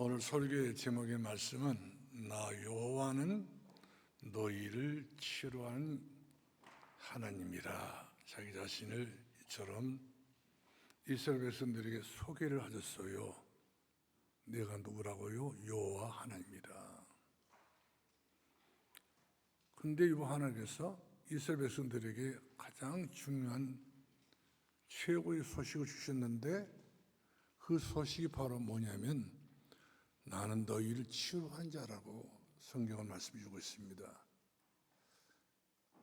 오늘 설교의 제목의 말씀은 나 여호와는 너희를 치료하는 하나님이라. 자기 자신을 이처럼 이스라엘 백성들에게 소개를 하셨어요. 내가 누구라고요? 여호와 하나님이라. 그런데 이 하나님께서 이스라엘 백성들에게 가장 중요한 최고의 소식을 주셨는데, 그 소식이 바로 뭐냐면 나는 너희를 치유한 자라고 성경은 말씀해 주고 있습니다.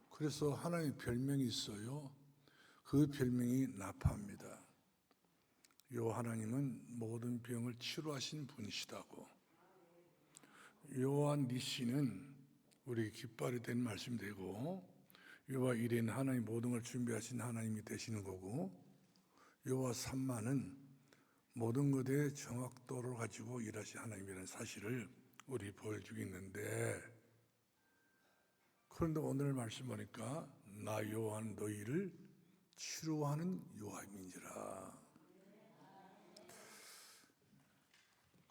그래서 하나님의 별명이 있어요. 그 별명이 나파입니다. 요 하나님은 모든 병을 치료하신 분이시다고. 요한 니시는 우리에게 깃발이 된 말씀이 되고, 요와 이레는 하나님 모든 걸 준비하신 하나님이 되시는 거고, 요와 삼마는 모든 것의 정확도를 가지고 일하신 하나님이라는 사실을 우리 보여주고 있는데, 그런데 오늘 말씀 보니까 나 여호와는 너희를 치료하는 여호와인지라.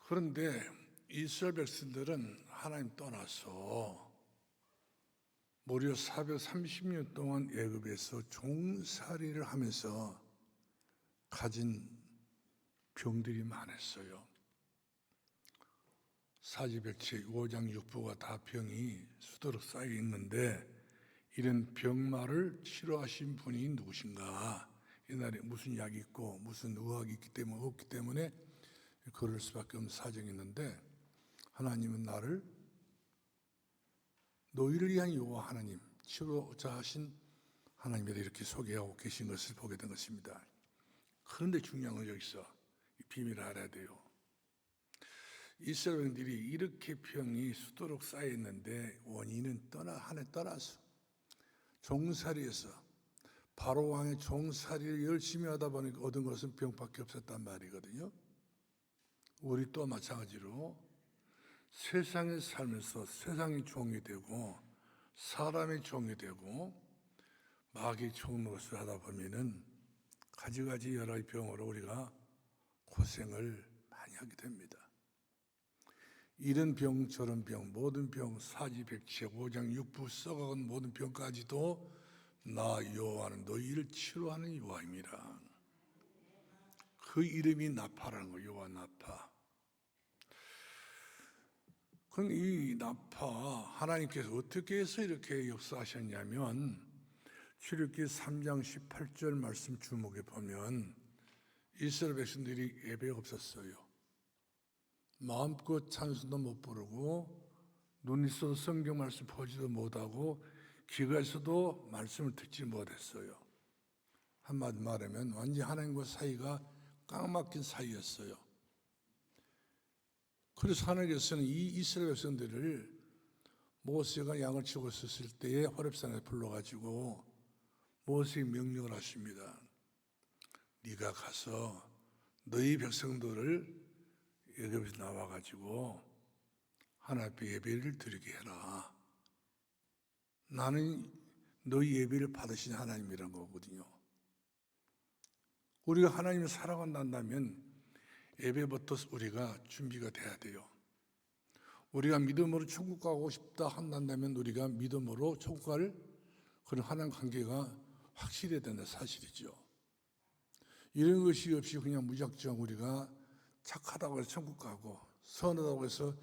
그런데 이스라엘 백성들은 하나님 떠나서 무려 430년 동안 애굽에서 종살이를 하면서 가진 병들이 많았어요. 사지백체 5장 6부가 다 병이 수두룩 쌓여 있는데, 이런 병마를 치료하신 분이 누구신가? 옛날에 무슨 약이 있고 무슨 의학이 있기 때문에 없기 때문에 그럴 수밖에 없는 사정이 있는데, 하나님은 나를 너희를 위한 여호와 하나님, 치료자 하신 하나님이라 이렇게 소개하고 계신 것을 보게 된 것입니다. 그런데 중요한 건 여기서 이 비밀을 알아야 돼요. 이스라엘들이 이렇게 병이 수두룩 쌓여 있는데 원인은 하나 떠나서 종살이에서 바로 왕의 종살이를 열심히 하다 보니까 얻은 것은 병밖에 없었단 말이거든요. 우리 또 마찬가지로 세상에 살면서 세상의 종이 되고 사람의 종이 되고 마귀의 종 노릇을 하다 보면은 가지가지 여러 가지 병으로 우리가 고생을 많이 하게 됩니다. 이런 병 저런 병 모든 병 사지백체 5장 6부 썩어간 모든 병까지도 나 여호와는 너희를 치료하는 여호와입니다. 그 이름이 나파라는 거예요. 여호와 나파. 그럼 이 나파 하나님께서 어떻게 해서 이렇게 역사하셨냐면, 출애굽기 3장 18절 말씀 주목해 보면 이스라엘 백성들이 예배가 없었어요. 마음껏 찬송도 못 부르고 눈이 있어도 성경 말씀 보지도 못하고 귀가 있어도 말씀을 듣지 못했어요. 한마디 말하면 완전히 하나님과 사이가 깡막힌 사이였어요. 그래서 하나님께서는 이 이스라엘 백성들을 모세가 양을 치고 있었을 때에 호렙산에 불러가지고 모세에게 명령을 하십니다. 네가 가서 너희 백성들을 애굽에서 나와가지고 하나님 앞에 예배를 드리게 해라. 나는 너희 예배를 받으신 하나님이란 거거든요. 우리가 하나님을 사랑한다면 예배부터 우리가 준비가 돼야 돼요. 우리가 믿음으로 천국 가고 싶다 한다면 우리가 믿음으로 천국 갈 그런 하나님 관계가 확실해야 된다는 사실이죠. 이런 것이 없이 그냥 무작정 우리가 착하다고 해서 천국 가고 선하다고 해서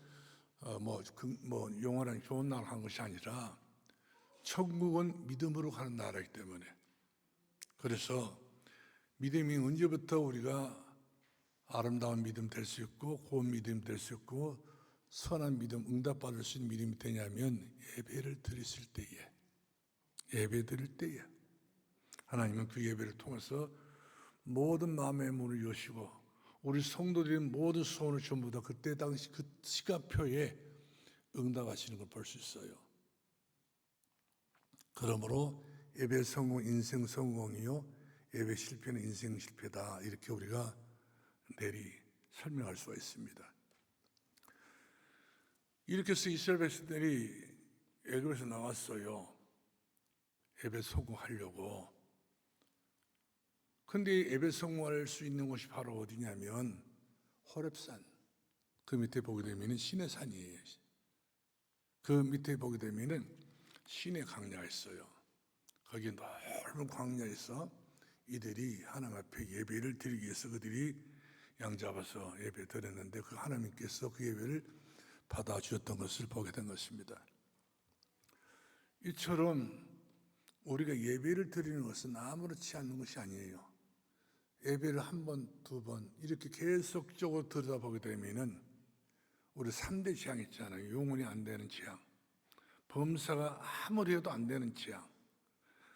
영원한 좋은 나라를 한 것이 아니라 천국은 믿음으로 가는 나라이기 때문에, 그래서 믿음이 언제부터 우리가 아름다운 믿음 될 수 있고 고운 믿음 될 수 있고 선한 믿음, 응답받을 수 있는 믿음이 되냐면 예배를 드렸을 때에, 예배 드릴 때에 하나님은 그 예배를 통해서 모든 마음의 문을 여시고 우리 성도들의 모든 소원을 전부 다 그때 당시 그 시간표에 응답하시는 걸 볼 수 있어요. 그러므로 예배 성공 인생 성공이요 예배 실패는 인생 실패다, 이렇게 우리가 내리 설명할 수가 있습니다. 이렇게 해서 이스라엘 백성들이 애굽에서 나왔어요. 예배 성공하려고. 근데 예배 성공할 수 있는 곳이 바로 어디냐면 호렙산. 그 밑에 보게 되면 시내산이에요. 그 밑에 보게 되면 시내 광야가 있어요. 거기에 넓은 광야에서 이들이 하나님 앞에 예배를 드리기 위해서 그들이 양 잡아서 예배 드렸는데 그 하나님께서 그 예배를 받아주셨던 것을 보게 된 것입니다. 이처럼 우리가 예배를 드리는 것은 아무렇지 않은 것이 아니에요. 예배를 한 번, 두 번 이렇게 계속적으로 들여다보게 되면은 우리 3대 재앙 있잖아요. 영혼이 안 되는 재앙, 범사가 아무리 해도 안 되는 재앙,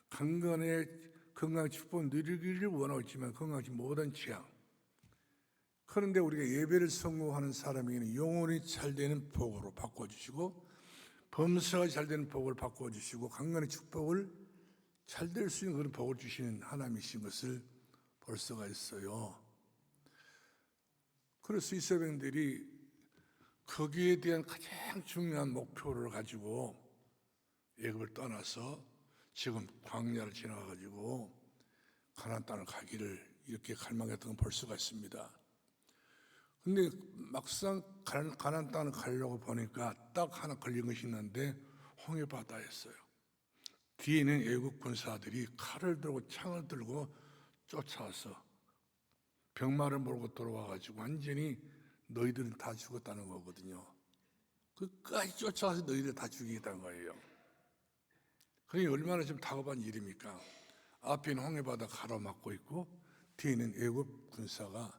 건강의 축복 누리기를 원하고 있지만 건강하지 못한 재앙. 그런데 우리가 예배를 성공하는 사람에게는 영혼이 잘 되는 복으로 바꿔주시고 범사가 잘 되는 복을 바꿔주시고 강간의 축복을 잘 될 수 있는 그런 복을 주시는 하나님이신 것을 볼 수가 있어요. 그래서 이스라엘 백성들이 거기에 대한 가장 중요한 목표를 가지고 애굽을 떠나서 지금 광야를 지나가지고 가나안 땅을 가기를 이렇게 갈망했던 걸 볼 수가 있습니다. 근데 막상 가나안 땅을 가려고 보니까 딱 하나 걸린 것이 있는데 홍해바다였어요. 뒤에는 애국 군사들이 칼을 들고 창을 들고 쫓아와서 병마를 몰고 돌아와가지고 완전히 너희들은 다 죽었다는 거거든요. 끝까지 쫓아와서 너희들 다 죽이겠다는 거예요. 그게 얼마나 좀 다급한 일입니까? 앞에는 홍해바다 가로막고 있고 뒤에는 애국 군사가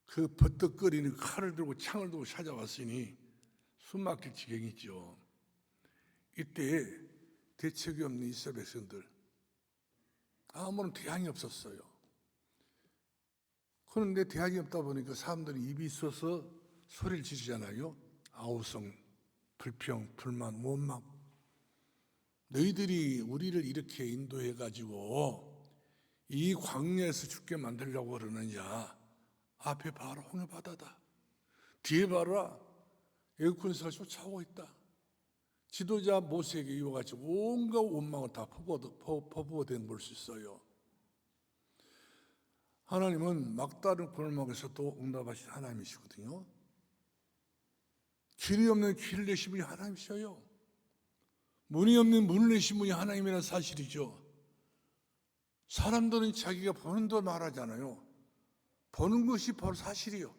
그 버떡거리는 칼을 들고 창을 들고 찾아왔으니 숨막힐 지경이죠. 이때 대책이 없는 이스라엘 백성들 아무런 대안이 없었어요. 그런데 대안이 없다 보니까 사람들이 입이 있어서 소리를 지르잖아요. 아우성, 불평, 불만, 원망. 너희들이 우리를 이렇게 인도해가지고 이 광야에서 죽게 만들려고 그러느냐. 앞에 바로 홍해바다다. 뒤에 봐라. 애국 군사가 쫓아오고 있다. 지도자 모세에게 이와 같이 온갖 원망을 다 퍼부어댄 볼 수 있어요. 하나님은 막다른 골목에서도 응답하신 하나님이시거든요. 길이 없는 길을 내신 분이 하나님이셔요. 문이 없는 문을 내신 분이 하나님이라는 사실이죠. 사람들은 자기가 보는 대로 말하잖아요. 보는 것이 바로 사실이요.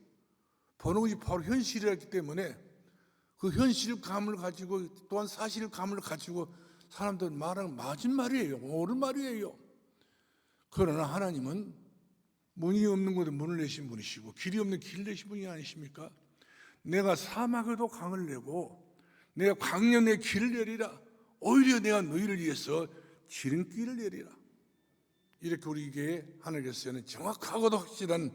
보는 것이 바로 현실이었기 때문에 그 현실감을 가지고 또한 사실감을 가지고 사람들은 말하는 맞은 말이에요. 옳은 말이에요. 그러나 하나님은 문이 없는 곳에 문을 내신 분이시고 길이 없는 길을 내신 분이 아니십니까? 내가 사막에도 강을 내고 내가 광야 내 길을 내리라. 오히려 내가 너희를 위해서 지름길을 내리라. 이렇게 우리에게 하나님께서는 정확하고도 확실한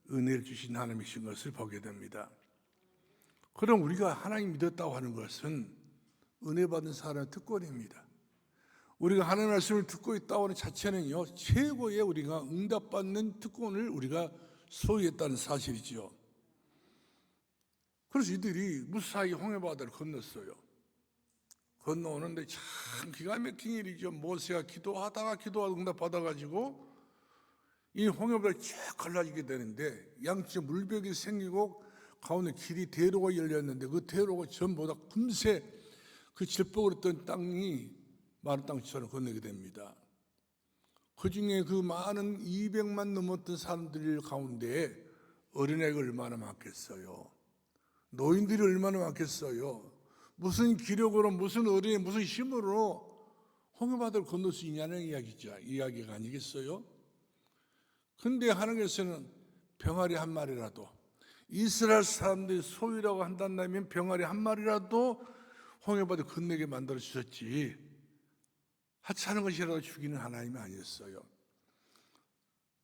은혜를 주신 하나님이신 것을 보게 됩니다. 그럼 우리가 하나님 믿었다고 하는 것은 은혜 받은 사람의 특권입니다. 우리가 하나님의 말씀을 듣고 있다고 하는 자체는요, 최고의 우리가 응답받는 특권을 우리가 소유했다는 사실이죠. 그래서 이들이 무사히 홍해바다를 건넜어요. 건너오는데 참 기가 막힌 일이죠. 모세가 기도하다가 응답받아가지고 이 홍해바다를 쫙 갈라지게 되는데 양쪽에 물벽이 생기고 가운데 길이 대로가 열렸는데 그 대로가 전부 다 금세 그 질퍽했던 땅이 마른 땅처럼 건너게 됩니다. 그 중에 그 많은 200만 넘었던 사람들 가운데 어린애가 얼마나 많겠어요. 노인들이 얼마나 많겠어요. 무슨 기력으로 무슨 어린애 무슨 힘으로 홍해바다를 건널 수 있냐는 이야기가 아니겠어요? 근데 하나님께서는 병아리 한 마리라도 이스라엘 사람들이 소유라고 한다면 병아리 한 마리라도 홍해바다 건너게 만들어 주셨지 하찮은 것이라도 죽이는 하나님이 아니었어요.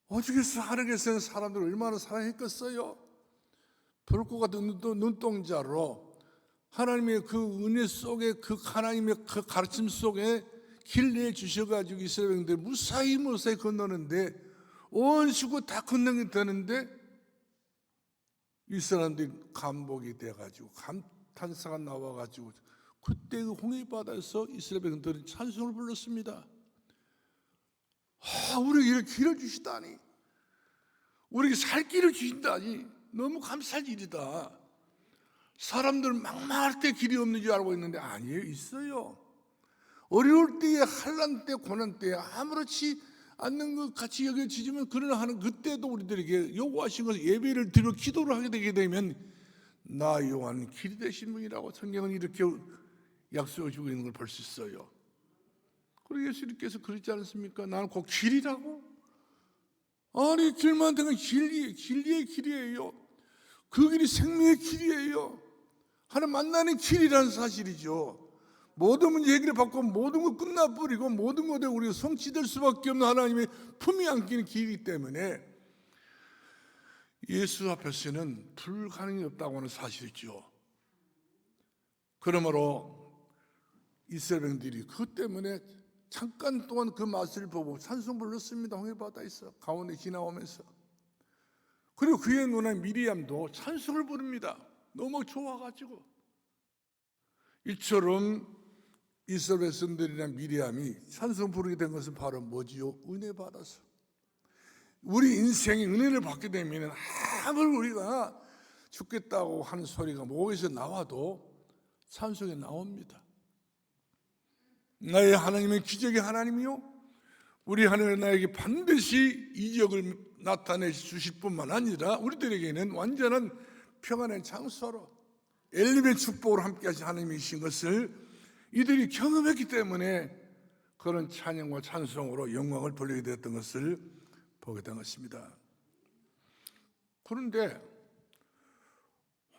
어떻게서 하나님께서는 사람들을 얼마나 사랑했겠어요? 불꽃 같은 눈동자로 하나님의 그 은혜 속에 그 하나님의 그 가르침 속에 길 내주셔가지고 이스라엘 백성들이 무사히 건너는데 온 식구 다 건너게 되는데 이 사람들이 감복이 돼가지고 감탄사가 나와가지고 그때 그 홍해바다에서 이스라엘 백성들은 찬송을 불렀습니다. 우리에게 길을 주시다니, 우리에게 살 길을 주신다니, 너무 감사할 일이다. 사람들 막말할 때 길이 없는 줄 알고 있는데 아니에요, 있어요. 어려울 때에, 환난 때, 고난 때에 아무렇지 않는 것 같이 여겨지지만 그러나 하는 그때도 우리들에게 요구하신 것을 예배를 드리고 기도를 하게 되게 되면 나 요한 길이 되신 분이라고 성경은 이렇게 약속해 주고 있는 걸 볼 수 있어요. 그리고 예수님께서 그러지 않습니까? 나는 곧 길이라고? 아니, 길만 되면 진리의 길이에요. 그 길이 생명의 길이에요. 하나님 만나는 길이라는 사실이죠. 모든 문제 해결을 받고 모든 거 끝나버리고 모든 것에 우리가 성취될 수밖에 없는 하나님의 품이 안기는 길이기 때문에 예수 앞에서는 불가능이 없다고 하는 사실이죠. 그러므로 이스라엘 백성들이 그 때문에 잠깐 동안 그 맛을 보고 찬송 불렀습니다. 홍해바다에서 가운데 지나오면서. 그리고 그의 누나 미리암도 찬송을 부릅니다. 너무 좋아가지고. 이처럼 이스라엘 백성들이나 미리암이 찬송 부르게 된 것은 바로 뭐지요? 은혜 받아서. 우리 인생이 은혜를 받게 되면 아무리 우리가 죽겠다고 하는 소리가 목에서 나와도 찬송에 나옵니다. 나의 하나님은 기적의 하나님이요, 우리 하나님은 나에게 반드시 이적을 나타내 주실 뿐만 아니라 우리들에게는 완전한 평안의 장소로 엘림의 축복으로 함께 하신 하나님이신 것을 이들이 경험했기 때문에 그런 찬양과 찬송으로 영광을 돌리게 되었던 것을 보게 된 것입니다. 그런데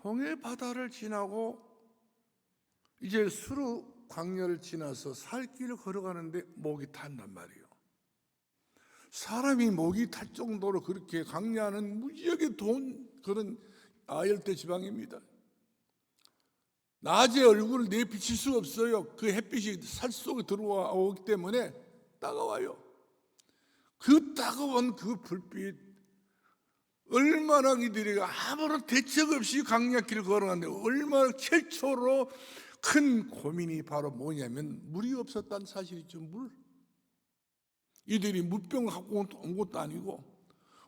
홍해 바다를 지나고 이제 수르 광야를 지나서 살 길을 걸어가는데 목이 탄단 말이에요. 사람이 목이 탈 정도로 그렇게 광야는 무지하게 더운 그런 아열대 지방입니다. 낮에 얼굴을 내비칠 수가 없어요. 그 햇빛이 살 속에 들어와 오기 때문에 따가워요. 그 따가운 그 불빛, 얼마나 이들이 아무런 대책 없이 광야길을 걸어가는데 얼마나 최초로 큰 고민이 바로 뭐냐면 물이 없었다는 사실이죠. 물. 이들이 물병을 갖고 온 것도 아니고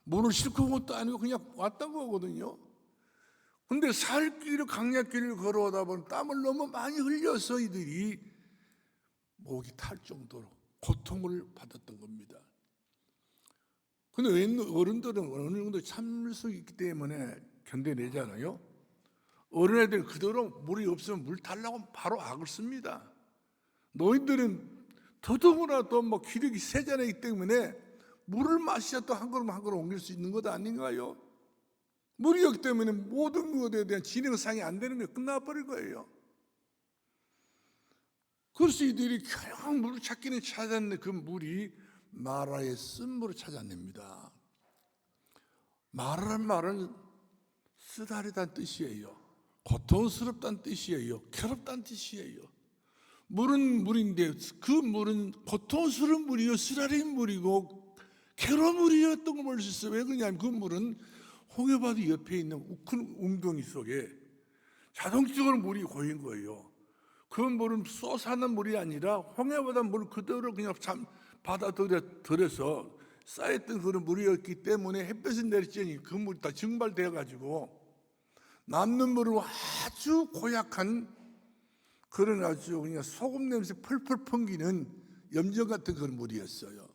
물을 싣고 온 것도 아니고 그냥 왔던 거거든요. 그런데 살길을 광야길을 걸어오다 보면 땀을 너무 많이 흘려서 이들이 목이 탈 정도로 고통을 받았던 겁니다. 그런데 어른들은 어느 정도 참을 수 있기 때문에 견뎌내잖아요. 어린애들은 그대로 물이 없으면 물 달라고 바로 악을 씁니다. 노인들은 더더구나 또 뭐 기력이 세잖아요. 때문에 물을 마셔야 또 한 걸음 한 걸음 옮길 수 있는 것 아닌가요? 물이 없기 때문에 모든 것에 대한 진행상이 안 되는 거예요. 끝나버릴 거예요. 그래서 이들이 결국 물을 찾기는 찾았는데 그 물이 마라의 쓴물을 찾아냅니다. 마라란 말은 쓰다리다는 뜻이에요. 고통스럽다는 뜻이에요. 괴롭다는 뜻이에요. 물은 물인데 그 물은 고통스러운 물이요, 쓰라린 물이고 괴로운 물이었던 걸 볼 수 있어요. 왜 그러냐면 그 물은 홍해바다 옆에 있는 큰 웅덩이 속에 자동적으로 물이 고인 거예요. 그 물은 쏟아는 물이 아니라 홍해바다 물 그대로 그냥 받아들여서 쌓였던 그런 물이었기 때문에 햇볕이 내리쬐니 그 물이 다 증발되어 가지고 남는 물은 아주 고약한 그런 아주 그냥 소금 냄새 펄펄 풍기는 염전 같은 그런 물이었어요.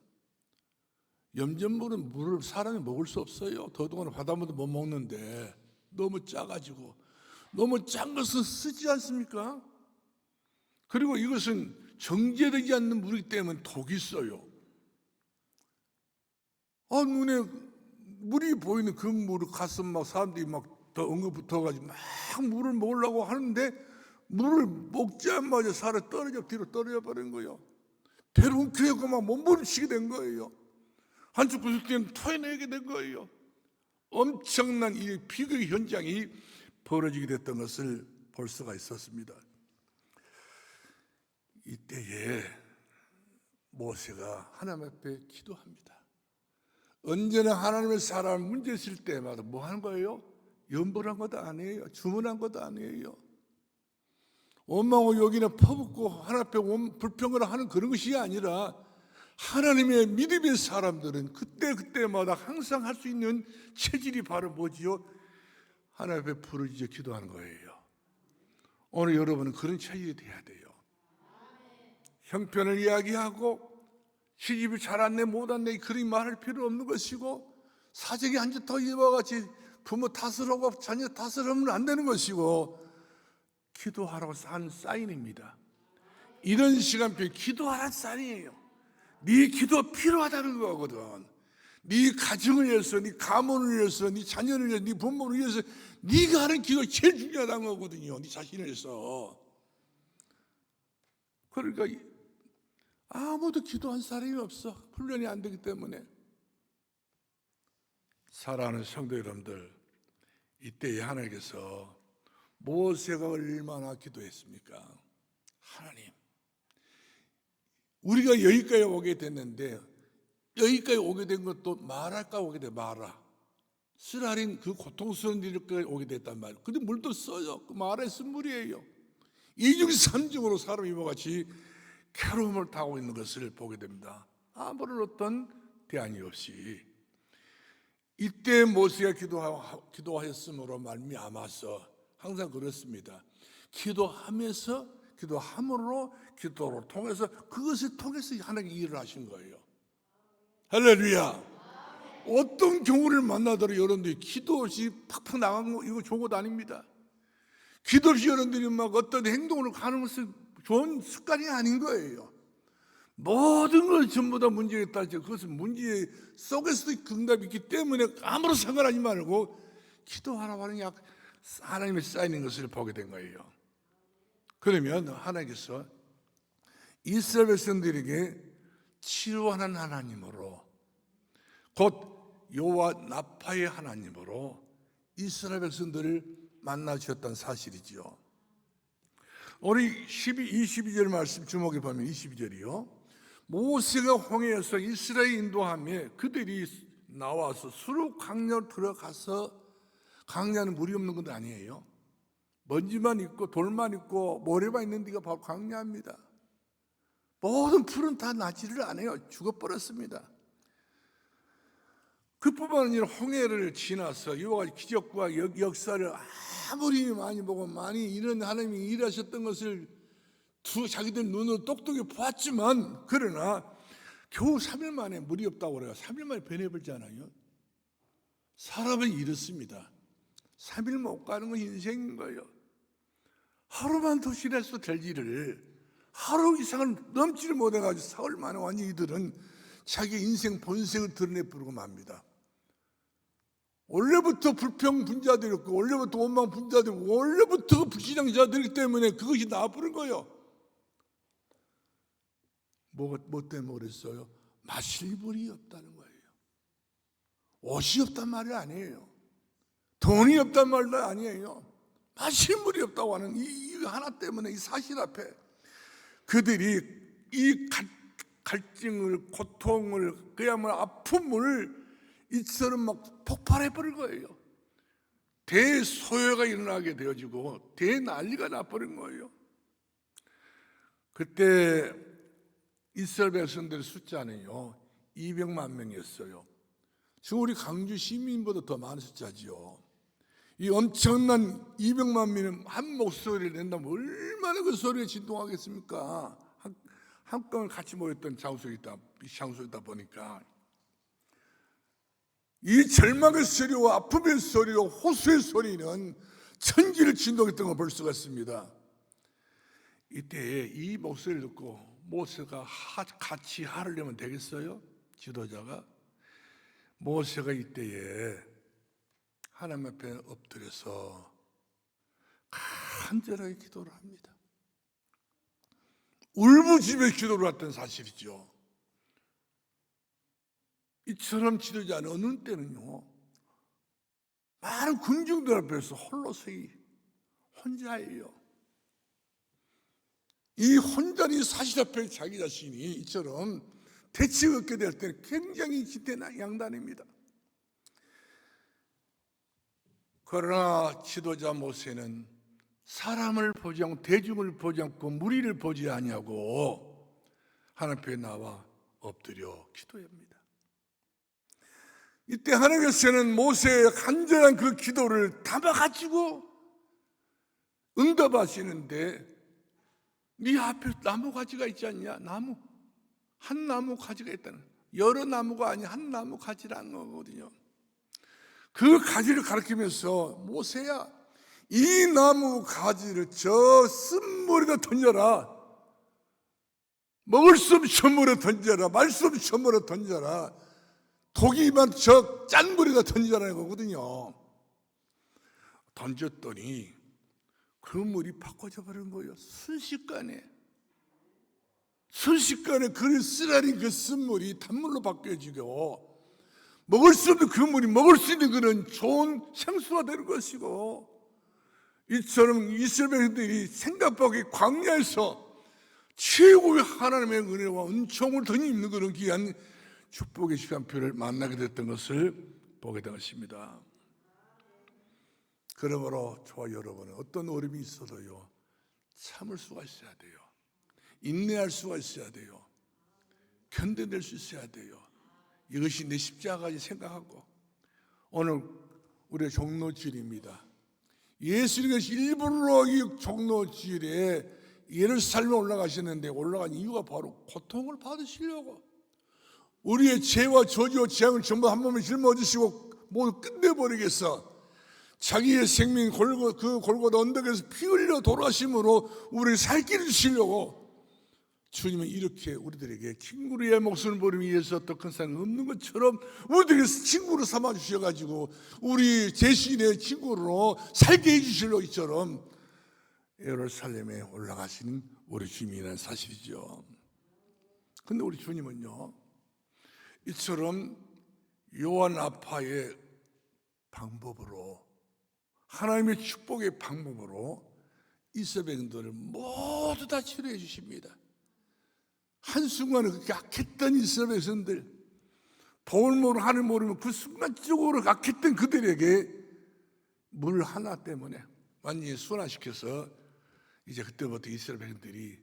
염전물은 물을 사람이 먹을 수 없어요. 더더구나 바닷물도 못 먹는데 너무 짜가지고 너무 짠 것은 쓰지 않습니까? 그리고 이것은 정제되지 않는 물이기 때문에 독이 있어요. 눈에 물이 보이는 그 물을 가슴 막 사람들이 막 더 응급붙어가지고 막 물을 먹으려고 하는데 물을 먹자마자 살아 뒤로 떨어져 버린 거예요. 배를 웅크리고 막 몸부림치게 된 거예요. 한쪽 구석대는 토해내게 된 거예요. 엄청난 이 비극의 현장이 벌어지게 됐던 것을 볼 수가 있었습니다. 이때에 모세가 하나님 앞에 기도합니다. 언제나 하나님의 사람 문제 있을 때마다 뭐 하는 거예요? 염불한 것도 아니에요. 주문한 것도 아니에요. 원망하고 여기나 퍼붓고 하나님 앞에 불평을 하는 그런 것이 아니라 하나님의 믿음의 사람들은 그때마다 항상 할 수 있는 체질이 바로 뭐지요? 하나님 앞에 부르짖어 기도하는 거예요. 오늘 여러분은 그런 체질이 돼야 돼요. 형편을 이야기하고 시집이 잘 왔네 못 왔네 그런 말할 필요 없는 것이고, 사정이 안 좋다고 이와 같이 부모 탓을 하고 자녀 탓을 하면 안 되는 것이고, 기도하라고 한 사인입니다. 이런 시간표에 기도하라는 사인이에요. 네 기도가 필요하다는 거거든. 네 가정을 위해서, 네 가문을 위해서, 네 자녀를 위해서, 네 부모를 위해서 네가 하는 기도가 제일 중요하다는 거거든요. 네 자신을 위해서. 그러니까 아무도 기도한 사람이 없어. 훈련이 안 되기 때문에. 사랑하는 성도 여러분들, 이때에 하나님께서 모세가 얼마나 기도했습니까? 하나님, 우리가 여기까지 오게 됐는데, 여기까지 오게 된 것도 말할까 오게 돼. 마라 쓰라린 그 고통스러운 일까지 오게 됐단 말이에요. 근데 물도 써요. 그 마라에 쓴 물이에요. 이중 삼중으로 사람이 이와 같이 괴로움을 당하고 있는 것을 보게 됩니다. 아무런 어떤 대안이 없이. 이때 모세가 기도하였으므로 말미암아서, 항상 그렇습니다. 기도하면서, 기도함으로, 기도로 통해서, 그것을 통해서 하나님이 일을 하신 거예요. 할렐루야. 어떤 경우를 만나더라도 여러분들이 기도 없이 팍팍 나간 거, 이거 좋은 것 아닙니다. 기도 없이 여러분들이 막 어떤 행동을 하는 것은 좋은 습관이 아닌 거예요. 모든 걸 전부 다 문제에 따지고, 그것은 문제 속에서도 응답이 있기 때문에 아무런 상관하지 말고 기도하라고 하는 하나님의 쌓이는 것을 보게 된 거예요. 그러면 하나님께서 이스라엘 백성들에게 치료하는 하나님으로, 곧 여호와 나파의 하나님으로 이스라엘 백성들을 만나 주셨다는 사실이지요. 우리 22절 말씀 주목해 보면 22절이요. 모세가 홍해에서 이스라엘 인도하며 그들이 나와서 수르 강야로 들어가서, 강야는 물이 없는 건 아니에요. 먼지만 있고 돌만 있고 모래만 있는 데가 바로 강야입니다. 모든 풀은 다 나지를 않아요. 죽어버렸습니다. 그뿐만 아니라 홍해를 지나서 이와 같이 기적과 역사를 아무리 많이 보고 많이 이런 하나님이 일하셨던 것을 자기들 눈으로 똑똑히 보았지만, 그러나 겨우 3일 만에 물이 없다고 그래요. 3일 만에 변해버리잖아요. 사람은 이렇습니다. 3일 못 가는 건 인생인 거예요. 하루만 더 지나서 될 일을 하루 이상을 넘지를 못해가지고 사흘 만에 완전히 이들은 자기 인생 본색을 드러내버리고 맙니다. 원래부터 불평 분자들이었고, 원래부터 원망 분자들이고, 원래부터 불신앙자들이기 때문에 그것이 나와버린 거예요. 뭐 때문에 그랬어요? 마실 물이 없다는 거예요. 옷이 없단 말이 아니에요. 돈이 없단 말도 아니에요. 마실 물이 없다고 하는 이 하나 때문에, 이 사실 앞에 그들이 이 갈증을, 고통을, 그야말로 아픔을 이처럼 막 폭발해버린 거예요. 대소요가 일어나게 되어지고 대난리가 나버린 거예요. 그때 이스라엘 백성들의 숫자는요 200만 명이었어요. 지금 우리 강주 시민보다 더 많은 숫자지요. 이 엄청난 200만 명이 한 목소리를 낸다면 얼마나 그 소리에 진동하겠습니까? 한꺼번에 같이 모였던 장소이다 보니까 이 절망의 소리와 아픔의 소리와 호소의 소리는 천지를 진동했던 걸 볼 수가 있습니다. 이때에 이 목소리를 듣고 모세가 같이 하려면 되겠어요? 지도자가. 모세가 이때에 하나님 앞에 엎드려서 간절하게 기도를 합니다. 울부짖으며 기도를 했던 사실이죠. 이처럼 지도자는 어느 때는요 많은 군중들 앞에서 홀로서기 혼자예요. 이 혼자인 사실 앞에 자기 자신이 이처럼 대책 얻게 될 때는 굉장히 지대양단입니다. 그러나 지도자 모세는 사람을 보지 않고 대중을 보지 않고 무리를 보지 아니하고 하나님 앞에 나와 엎드려 기도합니다. 이때 하나님께서는 모세의 간절한 그 기도를 담아가지고 응답하시는데, 네 앞에 나무 가지가 있지 않냐? 나무, 한 나무 가지가 있다는, 여러 나무가 아니 한 나무 가지라는 거거든요. 그 가지를 가리키면서 모세야, 이 나무 가지를 저 쓴물에다 던져라. 먹을 수 없는 저물에 던져라. 말 수 없는 저물에 던져라. 독이만 저 짠 물에다 던져라는 거거든요. 던졌더니 그 물이 바꿔져 버린 거예요. 순식간에 그 쓰라린 그 쓴물이 단물로 바뀌어지고, 먹을 수 없는 그 물이 먹을 수 있는 그런 좋은 생수가 되는 것이고, 이처럼 이스라엘 백성들이 생각밖의 광야에서 최고의 하나님의 은혜와 은총을 더 입는 그런 귀한 축복의 시간표를 만나게 됐던 것을 보게 되었습니다. 그러므로 저와 여러분은 어떤 어려움이 있어도요, 참을 수가 있어야 돼요. 인내할 수가 있어야 돼요. 견뎌낼 수 있어야 돼요. 이것이 내 십자가까지 생각하고, 오늘 우리의 종로주일입니다. 예수님께서 일부러 이 종로주일에 예루살렘에 올라가셨는데, 올라간 이유가 바로 고통을 받으시려고, 우리의 죄와 저주와 재앙을 전부 한 몸에 짊어지시고 모두 끝내버리겠어. 자기의 생명 그 골고다 언덕에서 피 흘려 돌아가심으로 우리를 살기를 주시려고 주님은 이렇게 우리들에게 친구의 목숨을 버리기 위해서 더 큰 사랑이 없는 것처럼 우리들에게 친구로 삼아주셔가지고 우리 제신의 친구로 살게 해주시려고 이처럼 예루살렘에 올라가시는 우리 주님이라는 사실이죠. 근데 우리 주님은요, 이처럼 요한 아파의 방법으로, 하나님의 축복의 방법으로 이스라엘 백성들을 모두 다 치료해 주십니다. 한순간에 그렇게 악했던 이스라엘 백성들, 법을 모르고 하늘 모르면 그 순간적으로 악했던 그들에게 물 하나 때문에 완전히 순화시켜서 이제 그때부터 이스라엘 백성들이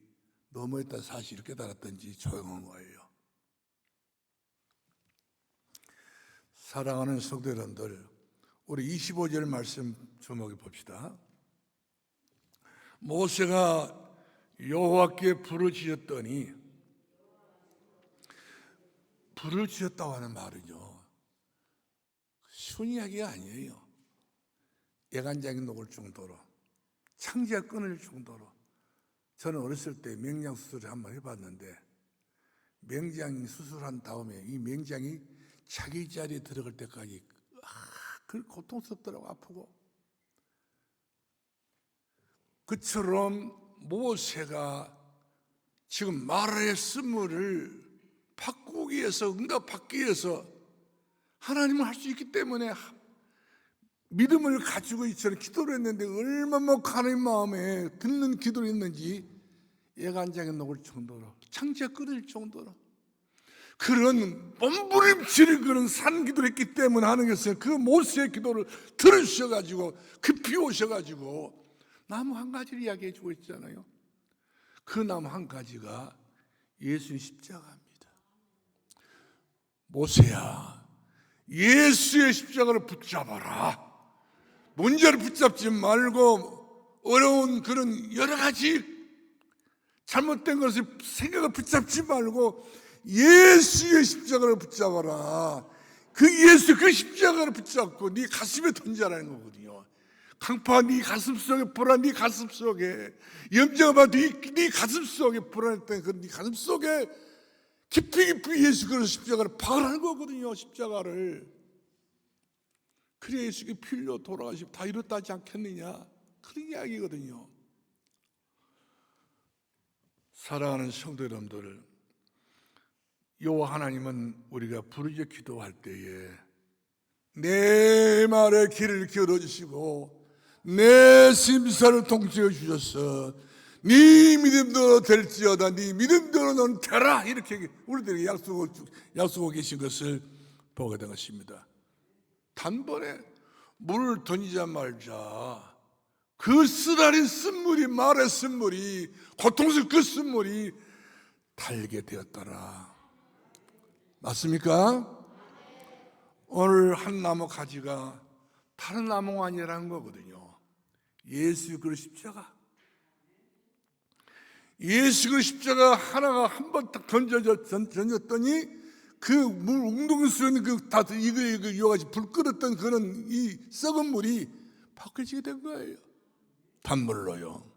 너무했다는 사실을 깨달았던지 조용한 거예요. 사랑하는 성도 여러분들, 우리 25절 말씀 주목해 봅시다. 모세가 여호와께 불을 지었더니, 불을 지었다고 하는 말은요, 쉬운 이야기가 아니에요. 예간장이 녹을 정도로, 창자가 끊을 정도로. 저는 어렸을 때 맹장 수술을 한번 해봤는데, 맹장 수술한 다음에 이 맹장이 자기 자리에 들어갈 때까지 그 고통스럽더라고, 아프고. 그처럼 모세가 지금 마라의 쓴물을 바꾸기 위해서, 응답받기 위해서 하나님은 할 수 있기 때문에 믿음을 가지고 이처럼 기도를 했는데, 얼마나 하나님 마음에 듣는 기도를 했는지 예간장에 녹을 정도로, 창자가 끓을 정도로 그런 몸부림치는 그런 산기도를 했기 때문에 하나님께서 그 모세의 기도를 들으셔가지고 급히 오셔가지고 나무 한 가지를 이야기해 주고 있잖아요. 그 나무 한 가지가 예수의 십자가입니다. 모세야, 예수의 십자가를 붙잡아라. 문제를 붙잡지 말고 어려운 그런 여러 가지 잘못된 것을 생각을 붙잡지 말고 예수의 십자가를 붙잡아라. 그 예수 그 십자가를 붙잡고 네 가슴에 던져라는 거거든요. 강파 네 가슴 속에, 불안 네 가슴 속에, 염려가 네 가슴 속에, 불안했던 그 네 가슴 속에 깊이 예수 그리스도 십자가를 박으라는 거거든요. 십자가를. 그래 예수께 피 흘려 돌아가시고 다 이렇다 하지 않겠느냐, 그런 이야기거든요. 사랑하는 성도 여러분들, 여호와 하나님은 우리가 부르짖어 기도할 때에 내 말에 귀를 기울여 주시고 내 심사를 통치해 주셔서 네 믿음대로 될지어다, 네 믿음대로 넌 되라, 이렇게 우리들에게 약속하고 계신 것을 보게 된 것입니다. 단번에 물을 던지자 말자 그 쓰라린 쓴물이, 말의 쓴물이, 고통스러운 그 쓴물이 달게 되었더라. 맞습니까? 오늘 한 나무 가지가 다른 나무가 아니라는 거거든요. 예수 그 십자가. 예수 그 십자가 하나가 한 번 딱 던졌더니 그 물 웅덩이에 있는 이거 요같이 불 끓었던 그런 이 썩은 물이 바뀌어지게 된 거예요. 단물로요.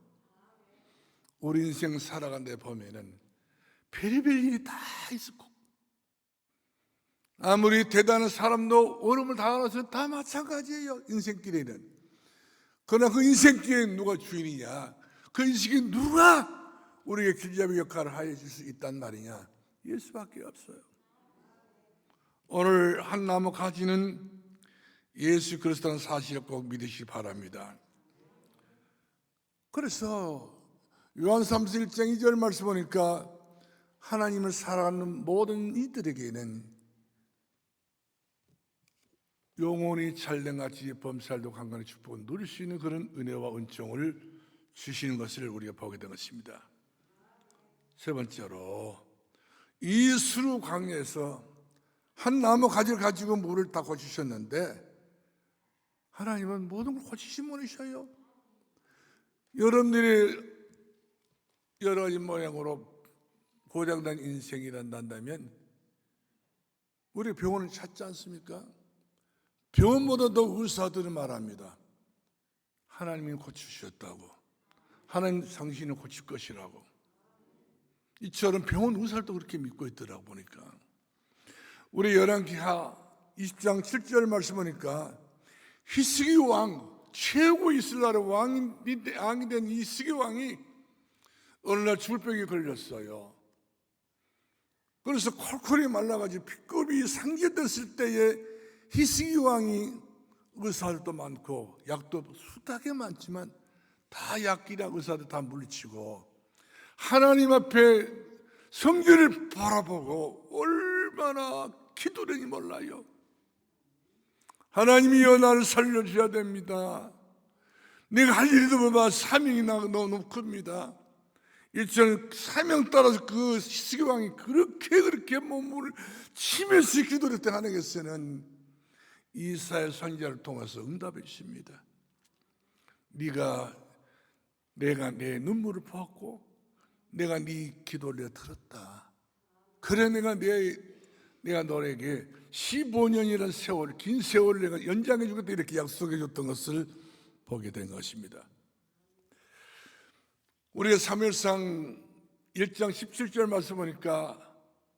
우리 인생 살아가는데 보면은 별의별 일이 다 있었고, 아무리 대단한 사람도 어려움을 당하면서 다 마찬가지예요. 인생길에는. 그러나 그 인생길에 누가 주인이냐, 그 인생에 누가 우리에게 길잡이 역할을 하여 줄 수 있단 말이냐, 예수밖에 없어요. 오늘 한 나무 가지는 예수 그리스도라는 사실을 꼭 믿으시기 바랍니다. 그래서 요한 3서 1장 2절 말씀 보니까 하나님을 사랑하는 모든 이들에게는 영원히 잘된같이 범살도 강건의 축복을 누릴 수 있는 그런 은혜와 은총을 주시는 것을 우리가 보게 된 것입니다. 세 번째로, 이 수루 광야에서 한 나무 가지를 가지고 물을 다 고치셨는데 하나님은 모든 걸 고치신 분이셔요. 여러분들이 여러 가지 모양으로 고장난 인생이란 난다면 우리 병원을 찾지 않습니까? 병원보다도 의사들은 말합니다. 하나님이 고치셨다고, 하나님 당신을 고칠 것이라고. 이처럼 병원 의사도 그렇게 믿고 있더라고 보니까. 우리 열왕기하 20장 7절 말씀 보니까 히스기 왕, 최고 이스라엘 왕이 된 히스기 왕이 어느 날 죽을 병에 걸렸어요. 그래서 콜콜이 말라가지고 피급이 상기됐을 때에 히스기 왕이 의사들도 많고 약도 수다게 많지만 다 약이랑 의사들 다 물리치고 하나님 앞에 성전을 바라보고 얼마나 기도되니 몰라요. 하나님이여 나를 살려줘야 됩니다. 내가 할 일도 뭐봐 사명이 너무 큽니다. 이처럼 사명 따라서 그 히스기 왕이 그렇게 몸을 치면서 기도를 했던 하나님께서는 이사야 선지자를 통해서 응답해 주십니다. 내가 내 눈물을 보았고 내가 네 기도를 들었다. 그래 내가 너에게 15년이라는 세월, 긴 세월을 내가 연장해 주겠다 이렇게 약속해 줬던 것을 보게 된 것입니다. 우리가 사무엘상 1장 17절 말씀 보니까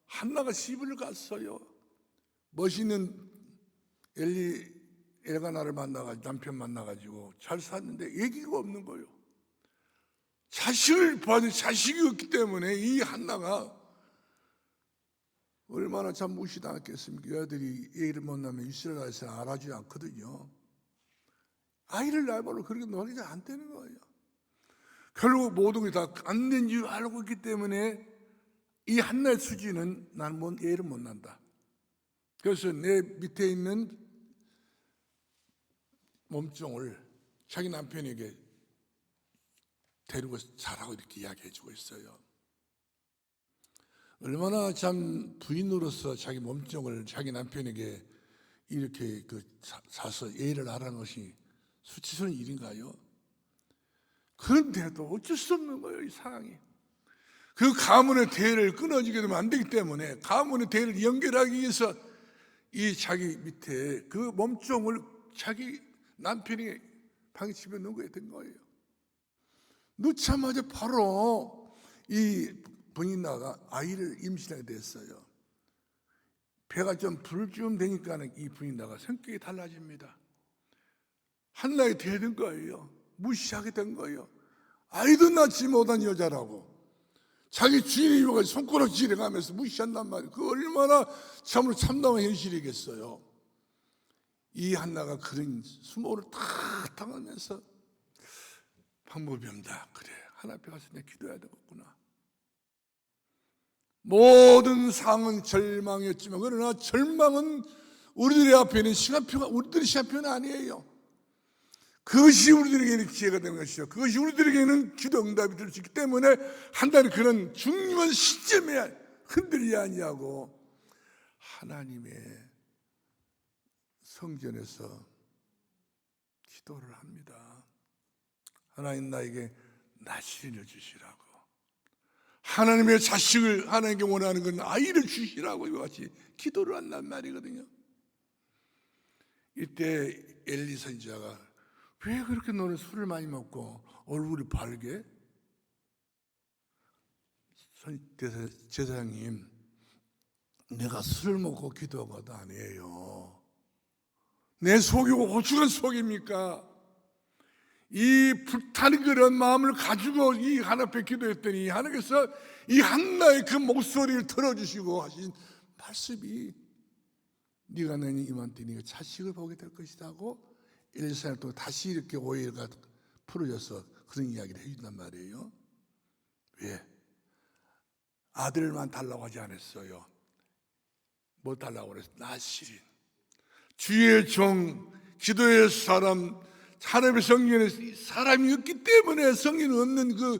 한나가 시집을 갔어요. 멋있는 엘가나를 만나가지고 남편 만나가지고 잘 샀는데 얘기가 없는 거예요. 자식을 봐도 자식이 없기 때문에 이 한나가 얼마나 참 무시당했겠습니까? 여자들이 애를 못 낳으면 이스라엘에서는 알아주지 않거든요. 아이를 낳으려고 그렇게 노력이 안 되는 거예요. 결국 모든 게 다 안 된 줄 알고 있기 때문에 이 한나의 수지는 나는 애를 못 낳는다. 그래서 내 밑에 있는 몸종을 자기 남편에게 데리고 자라고 이렇게 이야기해 주고 있어요. 얼마나 참 부인으로서 자기 몸종을 자기 남편에게 이렇게 사서 예를 하라는 것이 수치스러운 일인가요? 그런데도 어쩔 수 없는 거예요, 이 상황이. 그 가문의 대를 끊어지게 되면 안 되기 때문에 가문의 대를 연결하기 위해서 이 자기 밑에 그 몸종을 자기 남편이 방에 집에 넣게 된 거예요. 넣자마자 바로 이 분인나가 아이를 임신하게 됐어요. 배가 좀 불좀 되니까 이 분인나가 성격이 달라집니다. 한나에 되는 거예요. 무시하게 된 거예요. 아이도 낳지 못한 여자라고 자기 주인이 이와가 손가락질해 가면서 무시한단 말이에요. 그 얼마나 참으로 참담한 현실이겠어요. 이 한나가 그런 수모를 다 당하면서 방법이 없다. 그래, 하나님 앞에 가서 내가 기도해야 되겠구나. 모든 상은 절망이었지만 그러나 절망은 우리들의 앞에는 우리들의 시간표는 아니에요. 그것이 우리들에게는 기회가 되는 것이요, 그것이 우리들에게는 기도 응답이 될 수 있기 때문에 한다는 그런 중요한 시점에 흔들리지 아니하고 하나님의 성전에서 기도를 합니다. 하나님, 나에게 나시린을 주시라고. 하나님의 자식을, 하나님께 원하는 건 아이를 주시라고 이와 같이 기도를 한단 말이거든요. 이때 엘리 선지자가 왜 그렇게 너는 술을 많이 먹고 얼굴이 밝게? 제사장님, 내가 술을 먹고 기도한 것도 아니에요. 내 속이 오죽한 속입니까? 이 불타는 그런 마음을 가지고 이 하나님 앞에 기도했더니 하나님께서 이 한나의 그 목소리를 들어주시고 하신 말씀이 네가 내년 이맘때 네가 자식을 보게 될 것이다 하고 엘리사를 또 다시 이렇게 오해가 풀어져서 그런 이야기를 해준단 말이에요. 왜? 아들만 달라고 하지 않았어요. 뭐 달라고 그랬어요? 나시린, 주의 종, 기도의 사람, 하나님의 성전에 사람이 없기 때문에 성전이 없는 그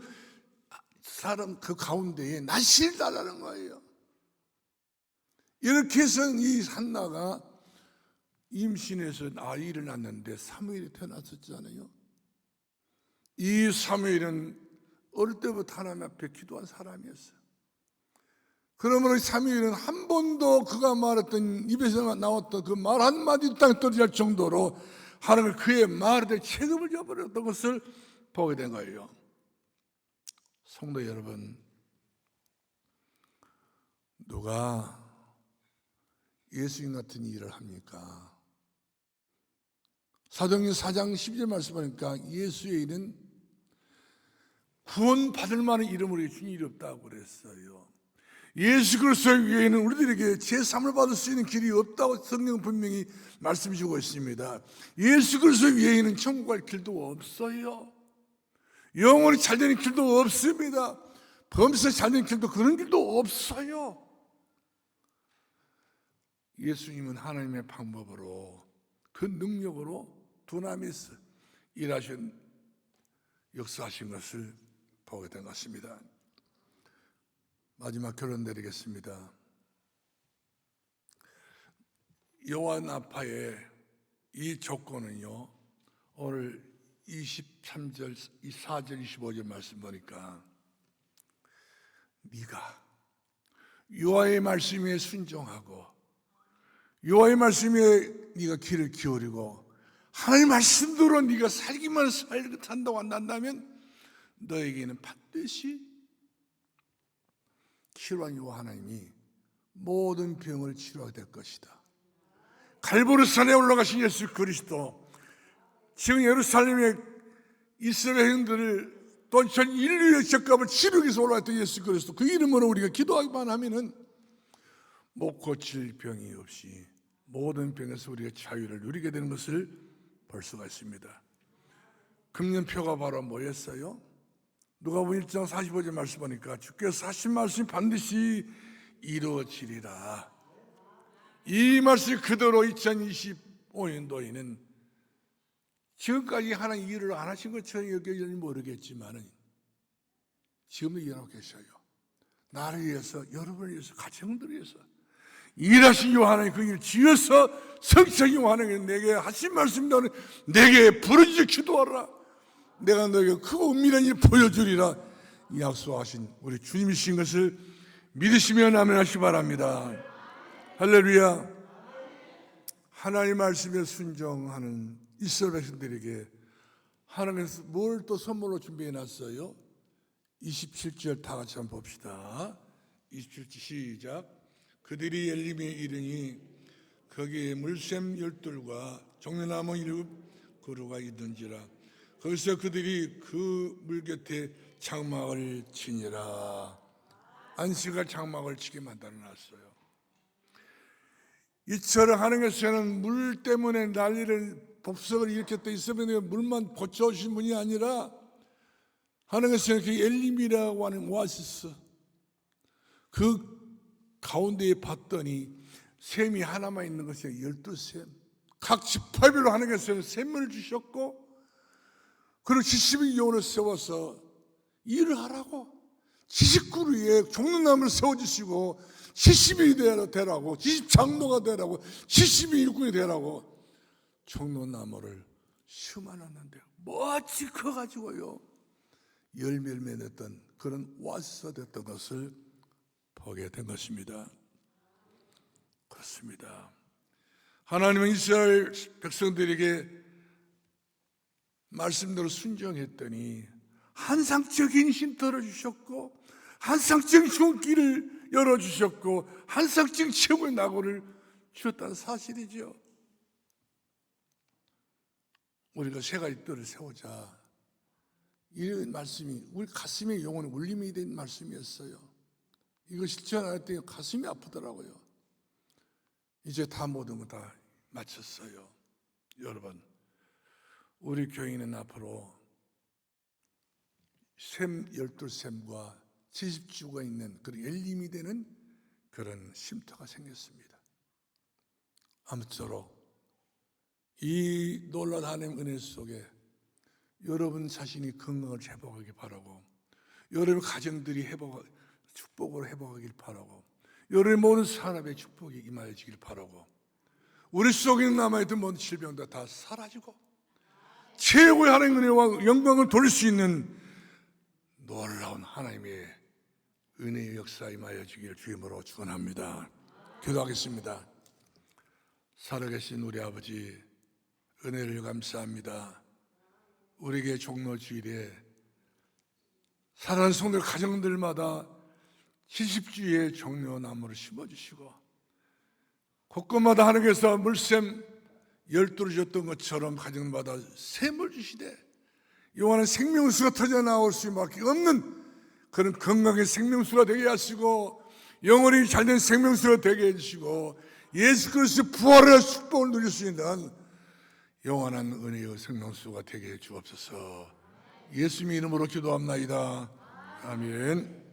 사람 그 가운데에 나시를 달라는 거예요. 이렇게 해서 이 한나가 임신해서 아이를 낳는데 사무엘이 태어났었잖아요. 이 사무엘은 어릴 때부터 하나님 앞에 기도한 사람이었어요. 그러므로 사무엘은 한 번도 그가 말했던 입에서 나왔던 그 말 한마디도 땅에 떨어질 정도로 하나님은 그의 말에 대해 책임을 져버렸던 것을 보게 된 거예요. 성도 여러분, 누가 예수님 같은 일을 합니까? 사도행전 4장 12절 말씀 보니까 예수의 일은 구원받을 만한 이름으로 주신 일이 없다고 그랬어요. 예수 그리스도 외에는 우리들에게 제3을 받을 수 있는 길이 없다고 성경은 분명히 말씀해 주고 있습니다. 예수 그리스도 외에는 천국 갈 길도 없어요. 영원히 잘되는 길도 없습니다. 범죄 잘되는 길도 그런 길도 없어요. 예수님은 하나님의 방법으로 그 능력으로 두나미스 일하신 역사하신 것을 보게 된 것입니다. 마지막 결론 내리겠습니다. 요한아파의 이 조건은요, 오늘 23절, 4절, 25절 말씀 보니까 네가 여호와의 말씀에 순종하고 여호와의 말씀에 네가 귀를 기울이고 하나님의 말씀대로 네가 살기만 산다고 한다면 너에게는 반드시 치료한 여호와 하나님이 모든 병을 치료하게 될 것이다. 갈보리산에 올라가신 예수 그리스도, 지금 예루살렘에 이스라엘 형들을 또 전 인류의 죄값을 치르기 위해서 올라왔던 예수 그리스도, 그 이름으로 우리가 기도하기만 하면은 못 고칠 병이 없이 모든 병에서 우리가 자유를 누리게 되는 것을 볼 수가 있습니다. 금년표가 바로 뭐였어요? 누가복음 1장 45절 말씀 보니까 주께서 하신 말씀이 반드시 이루어지리라. 이 말씀이 그대로 2025년도에는 지금까지 하나님 일을 안 하신 것처럼 여겨질지 모르겠지만 지금도 일하고 계셔요. 나를 위해서, 여러분을 위해서, 가정들을 위해서 일하신 요 하나님 그 일을 지어서 성취하신 요 하나님 내게 하신 말씀대로 내게 부르짖어 기도하라. 내가 너에게 크고 은밀한 일 보여주리라. 약속하신 우리 주님이신 것을 믿으시면 아멘 하시기 바랍니다. 할렐루야. 하나님 말씀에 순종하는 이스라엘 백성들에게 하나님께서 뭘 또 선물로 준비해 놨어요? 27절 다 같이 한번 봅시다. 27절 시작. 그들이 엘림에 이르니 거기에 물샘 12과 종려나무 7그루가 있던지라. 거기서 그들이 그 물 곁에 장막을 치니라. 안식할 장막을 치게 만들어 놨어요. 이처럼 하나님께서는 물 때문에 난리를 복석을 일으켰다 있으면 물만 고쳐오신 분이 아니라 하나님께서는 그 엘림이라고 하는 오아시스 그 가운데에 봤더니 샘이 하나만 있는 것이 12샘, 각 지파별로 하나님께서는 샘을 주셨고 그리고 70의 요원을 세워서 일을 하라고 70그루에 종려나무를 세워주시고 70이 되라고 70장로가 되라고 70이 일꾼이 되라고 종로나무를 심어놨는데 멋지 커가지고요 열매를 맺었던 그런 오아시스가 됐던 것을 보게 된 것입니다. 그렇습니다. 하나님은 이스라엘 백성들에게 말씀대로 순종했더니 한상적인 쉼터를 주셨고 한상적인 좋은 길을 열어주셨고 한상적인 최고의 낙원을 주셨다는 사실이죠. 우리가 세 가지 뜰을 세우자, 이런 말씀이 우리 가슴에 영혼의 울림이 된 말씀이었어요. 이거 실천할 때 가슴이 아프더라고요. 이제 다 모든 거 다 마쳤어요. 여러분, 우리 교회는 앞으로 샘 12샘과 70주가 있는 그런 열림이 되는 그런 쉼터가 생겼습니다. 아무쪼록 이 놀라운 하나님의 은혜 속에 여러분 자신이 건강을 회복하길 바라고, 여러분 가정들이 축복으로 회복하길 바라고, 여러분 모든 사람의 축복이 임하여지길 바라고, 우리 속에 남아있던 모든 질병도 다 사라지고 최고의 하나님의 은혜와 영광을 돌릴 수 있는 놀라운 하나님의 은혜의 역사 임하여지기를 주임으로 축원합니다. 기도하겠습니다. 살아계신 우리 아버지, 은혜를 감사합니다. 우리에게 종로주일에 사랑하는 성도 가정들마다 70주의 종려나무를 심어주시고 곳곳마다 하나님께서 물샘 12를 줬던 것처럼 가정마다 샘을 주시되 영원한 생명수가 터져나올 수밖에 없는 그런 건강의 생명수가 되게 하시고 영원히 잘된 생명수가 되게 해주시고 예수 그리스도의 부활의 축복을 누릴 수 있는 영원한 은혜의 생명수가 되게 해 주옵소서. 예수님 이름으로 기도합나이다. 아멘.